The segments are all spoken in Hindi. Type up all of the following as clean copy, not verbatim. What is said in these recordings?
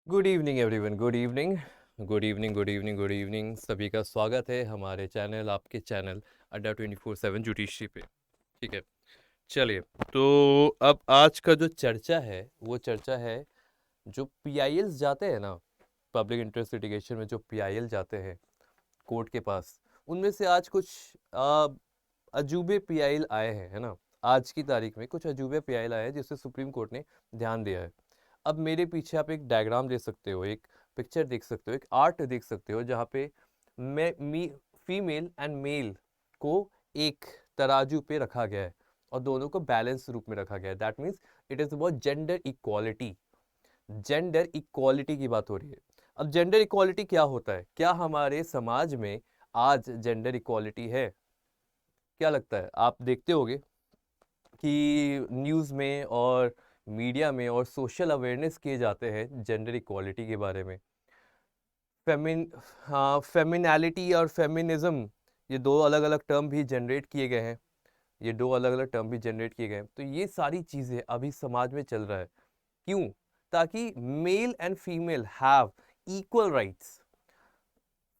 Good evening everyone, good evening, good evening, good evening, good evening. सभी का स्वागत है हमारे चैनल, आपके चैनल अड्डा 24/7 जुडिशरी पे। ठीक है, चलिए। तो अब आज का जो चर्चा है वो चर्चा है, जो पीआईएल्स जाते हैं ना, पब्लिक इंटरेस्ट लिटिगेशन में जो पीआईएल जाते हैं कोर्ट के पास, उनमें से आज कुछ आ, अजूबे पीआईएल आए हैं, है ना। आज की तारीख में कुछ अजूबे पीआईएल आए हैं जिससे सुप्रीम कोर्ट ने ध्यान दिया है। अब मेरे पीछे आप एक डायग्राम देख सकते हो, एक पिक्चर देख सकते हो, एक आर्ट देख सकते हो, जहाँ पे मैं फीमेल एंड मेल को एक तराजू पे रखा गया है और दोनों को बैलेंस रूप में रखा गया है। That means it is about gender equality. Gender equality की बात हो रही है। अब जेंडर इक्वालिटी क्या होता है? क्या हमारे समाज में आज जेंडर इक्वालिटी है? क्या लगता है? आप देखते होगे कि न्यूज़ में और मीडिया में और सोशल अवेयरनेस किए जाते हैं जेंडर इक्वालिटी के बारे में। फेमिन हाँ, फेमिनैलिटी और फेमिनिज्म, ये दो अलग अलग टर्म भी जनरेट किए गए हैं। ये दो अलग अलग टर्म भी जनरेट किए गए हैं। तो ये सारी चीज़ें अभी समाज में चल रहा है। क्यों? ताकि male and female have equal rights.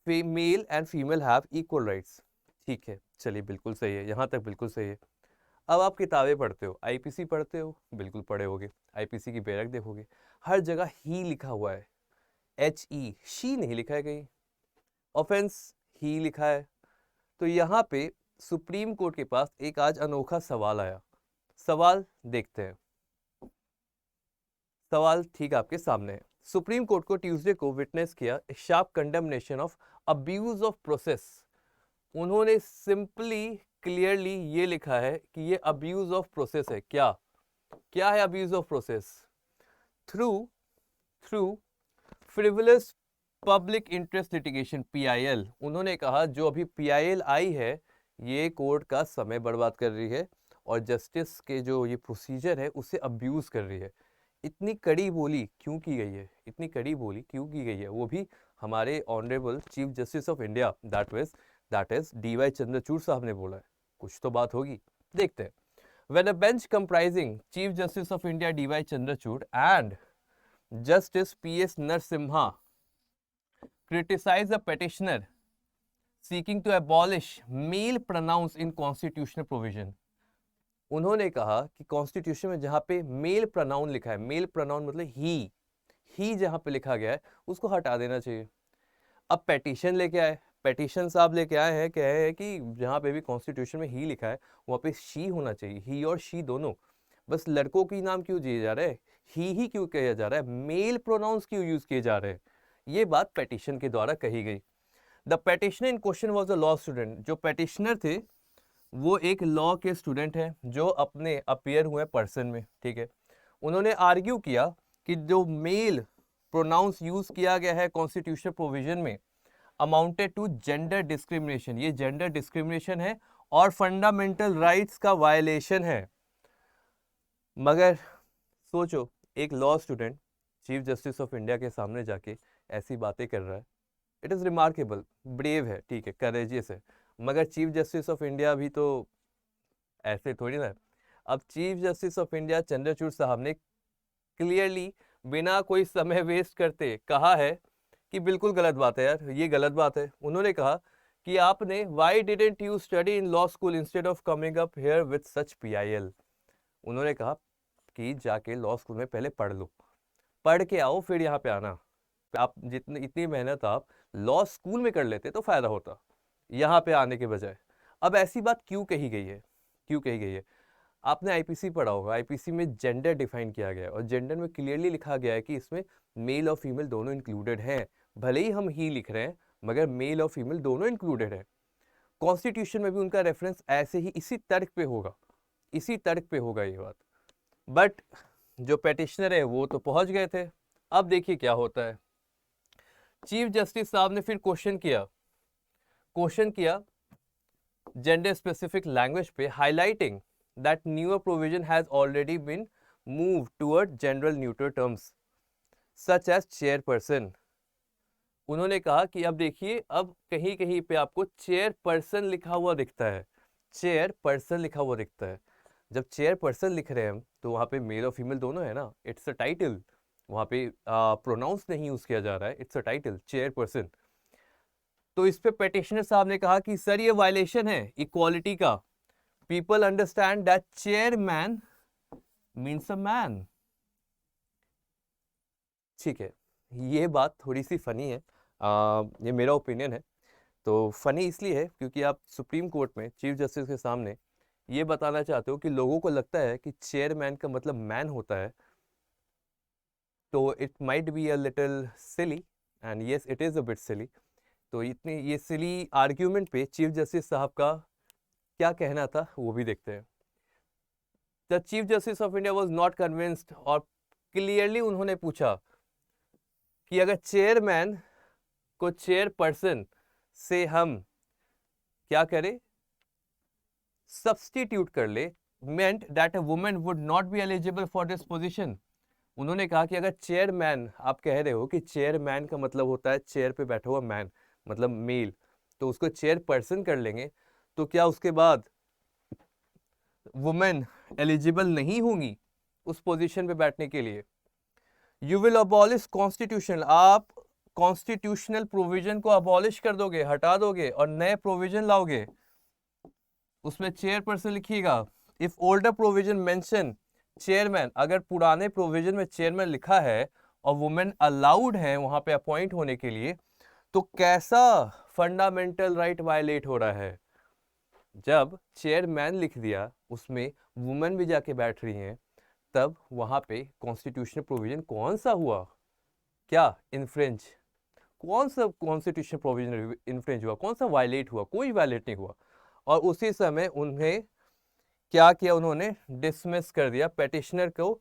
Male and female have equal rights. ठीक है, चलिए, बिल्कुल सही है, यहाँ तक बिल्कुल सही है। अब आप किताबें पढ़ते हो, आईपीसी पढ़ते हो, बिल्कुल पढ़े होगे। आईपीसी की बैरक देखोगे, हर जगह ही लिखा हुआ है। एच ई, शी नहीं लिखा है कहीं। ऑफेंस, ही लिखा है। तो यहाँ पे सुप्रीम कोर्ट के पास एक आज अनोखा सवाल आया। सवाल देखते हैं। सवाल ठीक आपके सामने है। सुप्रीम कोर्ट को ट्यूसडे को विटनेस किया एक sharp condemnation of abuse of process. उन्होंने सिंपली क्लियरली ये लिखा है कि ये अब्यूज ऑफ प्रोसेस है। क्या क्या है abuse of process? Through through frivolous public interest litigation, PIL. उन्होंने कहा जो अभी पीआईएल आई है, ये कोर्ट का समय बर्बाद कर रही है और जस्टिस के जो ये प्रोसीजर है उसे अब्यूज कर रही है। इतनी कड़ी बोली क्यों की गई है? इतनी कड़ी बोली क्यों की गई है? वो भी हमारे honourable chief justice of India, that is DY Chandrachud साहब ने बोला है। कुछ तो बात होगी, देखते हैं। When a bench comprising Chief Justice of India D.Y. Chandrachud and Justice P.S. Narasimha criticized a petitioner seeking to abolish male pronouns in constitutional provision, उन्होंने कहा कि कॉन्स्टिट्यूशन में जहां पे मेल प्रोनाउन लिखा है, मेल प्रोनाउन मतलब ही जहां पे लिखा गया है उसको हटा देना चाहिए। अब पेटिशन लेके आए, पेटिशन साहब लेके आए हैं, कहे हैं कि जहां पे भी कॉन्स्टिट्यूशन में ही लिखा है वहां पे शी होना चाहिए, ही और शी दोनों। बस लड़कों की नाम क्यों दिए जा रहे हैं? ही क्यों किया जा रहा है? मेल प्रोनाउंस क्यों यूज किए जा रहे हैं? ये बात पेटिशन के द्वारा कही गई। The petitioner in question was a law student. जो पेटिशनर थे वो एक लॉ के स्टूडेंट हैं जो अपने अपियर हुए पर्सन में। ठीक है, उन्होंने आर्ग्यू किया कि जो मेल प्रोनाउंस यूज किया गया है कॉन्स्टिट्यूशनल प्रोविजन में अमाउंटेड टू जेंडर डिस्क्रिमिनेशन, ये जेंडर डिस्क्रिमिनेशन है और फंडामेंटल राइट्स का वायलेशन है। मगर सोचो, एक law student chief justice of India के सामने जाके ऐसी बातें कर रहा है। इट इज़ रिमार्केबल, ब्रेव है, ठीक है, करेजियस है। मगर चीफ जस्टिस ऑफ इंडिया भी तो ऐसे थोड़ी ना है। अब chief justice of India Chandrachud साहब ने क्लियरली, बिना कोई समय वेस्ट करते कहा है कि बिल्कुल गलत बात है यार, ये गलत बात है। उन्होंने कहा कि आपने why didn't you study in law school instead of coming up here with such PIL. उन्होंने कहा कि जाके लॉ स्कूल में पहले पढ़ लो, पढ़ के आओ फिर यहाँ पे आना। आप जितनी इतनी मेहनत आप लॉ स्कूल में कर लेते तो फायदा होता, यहाँ पे आने के बजाय। अब ऐसी बात क्यों कही गई है? क्यों कही गई है? आपने आईपीसी पढ़ा होगा, आईपीसी में जेंडर डिफाइन किया गया है और जेंडर में क्लियरली लिखा गया है कि इसमें मेल और फीमेल दोनों इंक्लूडेड हैं। भले ही हम ही लिख रहे हैं मगर मेल और फीमेल दोनों इंक्लूडेड है। कॉन्स्टिट्यूशन में भी उनका रेफरेंस ऐसे ही इसी तर्क पे होगा, इसी तर्क पे होगा ये बात। बट जो पेटिशनर है वो तो पहुंच गए थे। अब देखिए क्या होता है। चीफ जस्टिस साहब ने फिर क्वेश्चन किया जेंडर स्पेसिफिक लैंग्वेज पे, highlighting that newer provision has already been move toward general neutral terms such as chairperson. उन्होंने कहा कि अब देखिए, अब कहीं कहीं पे आपको चेयरपर्सन लिखा हुआ दिखता है, चेयरपर्सन लिखा हुआ दिखता है। जब चेयरपर्सन लिख रहे हैं हम तो वहां पे मेल और फीमेल दोनों है ना, इट्स अ टाइटल। वहाँ पे प्रोनाउंस नहीं यूज किया जा रहा है, इट्स अ टाइटल चेयरपर्सन। तो इस पे पेटिशनर साहब ने कहा कि सर ये वायलेशन है इक्वालिटी का, people understand that chairman means a man. ठीक है, ये बात थोड़ी सी फनी है, ये मेरा ओपिनियन है। तो फनी इसलिए है क्योंकि आप सुप्रीम कोर्ट में चीफ जस्टिस के सामने ये बताना चाहते हो कि लोगों को लगता है कि चेयरमैन का मतलब मैन होता है, तो it might be a little silly, and yes it is a bit silly. तो इतनी ये सिली आर्ग्यूमेंट पे चीफ जस्टिस साहब का क्या कहना था वो भी देखते हैं। The chief justice of India was not convinced, और क्लियरली उन्होंने पूछा कि अगर चेयरमैन को चेयरपर्सन से हम क्या करें, सब्स्टिट्यूट कर ले, meant that a woman would not be eligible for this position। उन्होंने कहा कि अगर चेयरमैन, आप कह रहे हो कि चेयरमैन का मतलब होता है चेयर पे बैठा हुआ मैन, मतलब मेल, तो उसको चेयरपर्सन कर लेंगे, तो क्या उसके बाद वुमेन एलिजिबल नहीं होंगी उस पोजीशन पे बैठने के लिए। यू विल अबॉलिश कॉन्स्टिट्यूशन, आप कॉन्स्टिट्यूशनल प्रोविजन को अबॉलिश कर दोगे, हटा दोगे और नए प्रोविजन लाओगे, उसमें चेयरपर्सन लिखिएगा। If older provision mention chairman, अगर पुराने प्रोविजन में चेयरमैन लिखा है और वुमेन अलाउड है वहां पे अपॉइंट होने के लिए, तो कैसा फंडामेंटल राइट वायलेट हो रहा है। जब चेयरमैन लिख दिया उसमें वुमेन भी जाके बैठ रही हैं, तब वहां पे कॉन्स्टिट्यूशनल प्रोविजन कौन सा हुआ, क्या इन्फ्रेंच, कौन सा कॉन्स्टिट्यूशनल प्रोविजन इन्फ्रेंच हुआ, कौन सा वायलेट हुआ, कोई वायलेट नहीं हुआ। और उसी समय उन्हें क्या किया, उन्होंने डिसमिस कर दिया पेटिशनर को,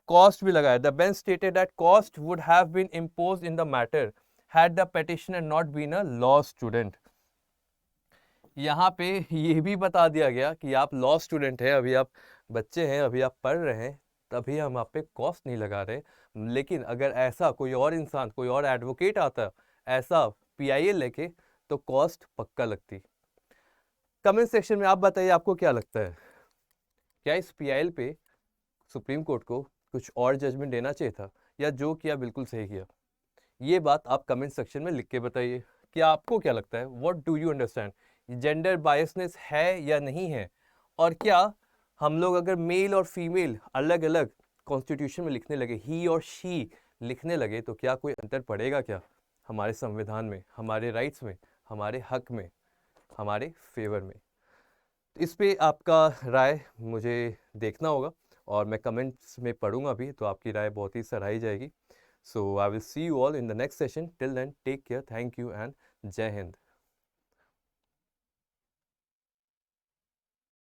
कॉस्ट भी लगाया। The bench stated that cost would have been imposed in the matter had the petitioner not been a law student. यहाँ पे ये भी बता दिया गया कि आप लॉ स्टूडेंट हैं, अभी आप बच्चे हैं, अभी आप पढ़ रहे हैं, तभी हम आप पे कॉस्ट नहीं लगा रहे। लेकिन अगर ऐसा कोई और इंसान, कोई और एडवोकेट आता ऐसा पीआईएल लेके, तो कॉस्ट पक्का लगती। कमेंट सेक्शन में आप बताइए आपको क्या लगता है, क्या इस पीआईएल पे सुप्रीम कोर्ट को कुछ और जजमेंट देना चाहिए था, या जो किया बिल्कुल सही किया। ये बात आप कमेंट सेक्शन में लिख के बताइए। क्या आपको क्या लगता है, what do you understand, gender biasness है या नहीं है, और क्या हम लोग अगर मेल और फीमेल अलग अलग कॉन्स्टिट्यूशन में लिखने लगे, ही और शी लिखने लगे, तो क्या कोई अंतर पड़ेगा क्या हमारे संविधान में, हमारे राइट्स में, हमारे हक में, हमारे फेवर में। इस पे आपका राय मुझे देखना होगा, और मैं कमेंट्स में पढ़ूंगा भी, तो आपकी राय बहुत ही सराही जाएगी। So I will see you all in the next session, till then take care, thank you and जय हिंद।